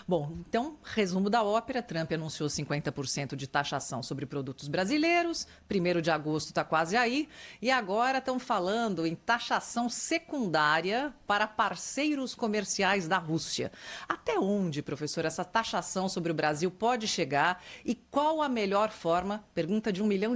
Bom, então, resumo da ópera. Trump anunciou 50% de taxação sobre produtos brasileiros. 1º de agosto está quase aí. E agora estão falando em taxação secundária para parceiros comerciais da Rússia. Até onde, professor, essa taxação sobre o Brasil pode chegar? E qual a melhor forma, pergunta de $1 milhão,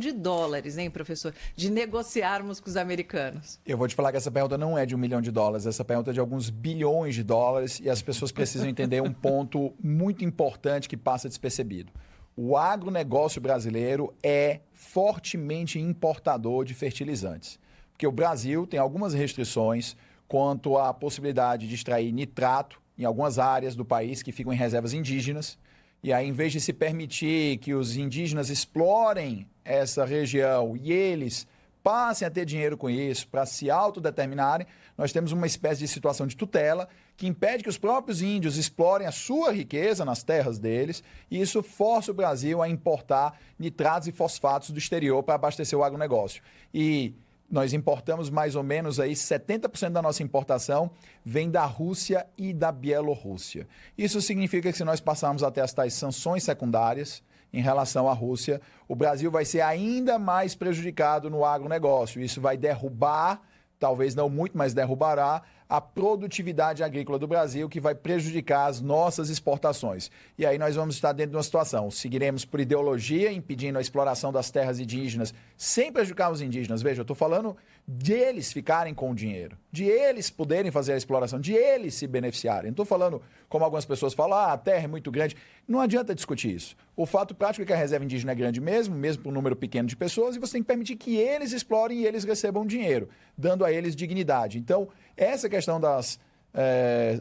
hein, professor, de negociarmos com os americanos? Eu vou te falar que essa pergunta não é de $1 milhão, essa pergunta é de alguns bilhões de dólares e as pessoas precisam entender um ponto muito importante que passa despercebido. O agronegócio brasileiro é fortemente importador de fertilizantes, porque o Brasil tem algumas restrições quanto à possibilidade de extrair nitrato em algumas áreas do país que ficam em reservas indígenas. E aí, em vez de se permitir que os indígenas explorem essa região e eles passem a ter dinheiro com isso para se autodeterminarem, nós temos uma espécie de situação de tutela que impede que os próprios índios explorem a sua riqueza nas terras deles, e isso força o Brasil a importar nitratos e fosfatos do exterior para abastecer o agronegócio. E nós importamos mais ou menos aí 70% da nossa importação vem da Rússia e da Bielorrússia. Isso significa que se nós passarmos até as tais sanções secundárias em relação à Rússia, o Brasil vai ser ainda mais prejudicado no agronegócio. Isso vai derrubar, talvez não muito, mas derrubará a produtividade agrícola do Brasil, que vai prejudicar as nossas exportações. E aí nós vamos estar dentro de uma situação, seguiremos por ideologia, impedindo a exploração das terras indígenas, sem prejudicar os indígenas. Veja, eu estou falando de eles ficarem com o dinheiro, de eles poderem fazer a exploração, de eles se beneficiarem. Não estou falando, como algumas pessoas falam, a terra é muito grande. Não adianta discutir isso. O fato prático é que a reserva indígena é grande mesmo para um número pequeno de pessoas, e você tem que permitir que eles explorem e eles recebam dinheiro, dando a eles dignidade. Então, essa questão das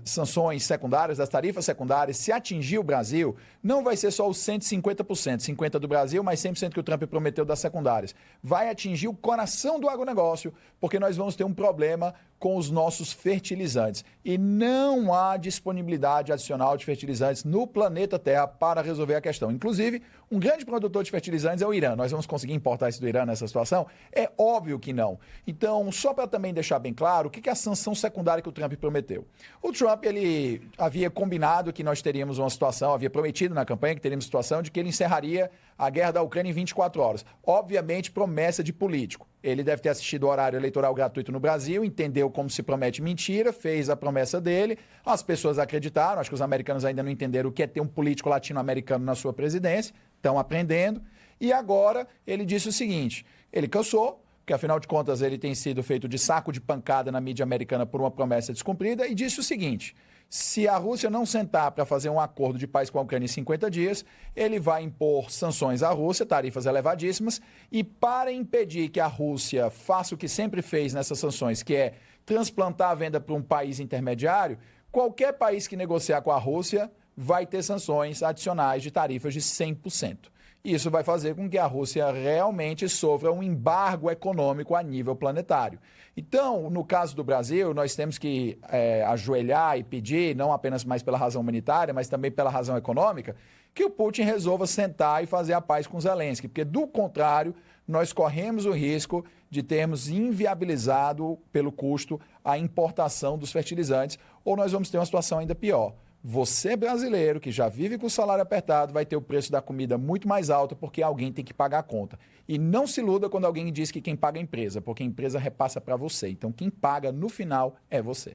sanções secundárias, das tarifas secundárias, se atingir o Brasil, não vai ser só os 150%, 50% do Brasil, mais 100% que o Trump prometeu das secundárias. Vai atingir o coração do agronegócio, porque nós vamos ter um problema com os nossos fertilizantes. E não há disponibilidade adicional de fertilizantes no planeta Terra para resolver a questão. Inclusive, um grande produtor de fertilizantes é o Irã. Nós vamos conseguir importar isso do Irã nessa situação? É óbvio que não. Então, só para também deixar bem claro, o que é a sanção secundária que o Trump prometeu? O Trump, ele havia combinado que nós teríamos uma situação, havia prometido na campanha que teríamos situação de que ele encerraria a guerra da Ucrânia em 24 horas. Obviamente, promessa de político. Ele deve ter assistido o horário eleitoral gratuito no Brasil, entendeu como se promete mentira, fez a promessa dele, as pessoas acreditaram, acho que os americanos ainda não entenderam o que é ter um político latino-americano na sua presidência, estão aprendendo, e agora ele disse o seguinte, ele cansou, porque afinal de contas ele tem sido feito de saco de pancada na mídia americana por uma promessa descumprida, e disse o seguinte, se a Rússia não sentar para fazer um acordo de paz com a Ucrânia em 50 dias, ele vai impor sanções à Rússia, tarifas elevadíssimas, e para impedir que a Rússia faça o que sempre fez nessas sanções, que é transplantar a venda para um país intermediário, qualquer país que negociar com a Rússia vai ter sanções adicionais de tarifas de 100%. Isso vai fazer com que a Rússia realmente sofra um embargo econômico a nível planetário. Então, no caso do Brasil, nós temos que ajoelhar e pedir, não apenas mais pela razão humanitária, mas também pela razão econômica, que o Putin resolva sentar e fazer a paz com Zelensky, porque, do contrário, nós corremos o risco de termos inviabilizado, pelo custo, a importação dos fertilizantes, ou nós vamos ter uma situação ainda pior. Você, brasileiro, que já vive com o salário apertado, vai ter o preço da comida muito mais alto porque alguém tem que pagar a conta. E não se iluda quando alguém diz que quem paga é a empresa, porque a empresa repassa para você. Então, quem paga no final é você.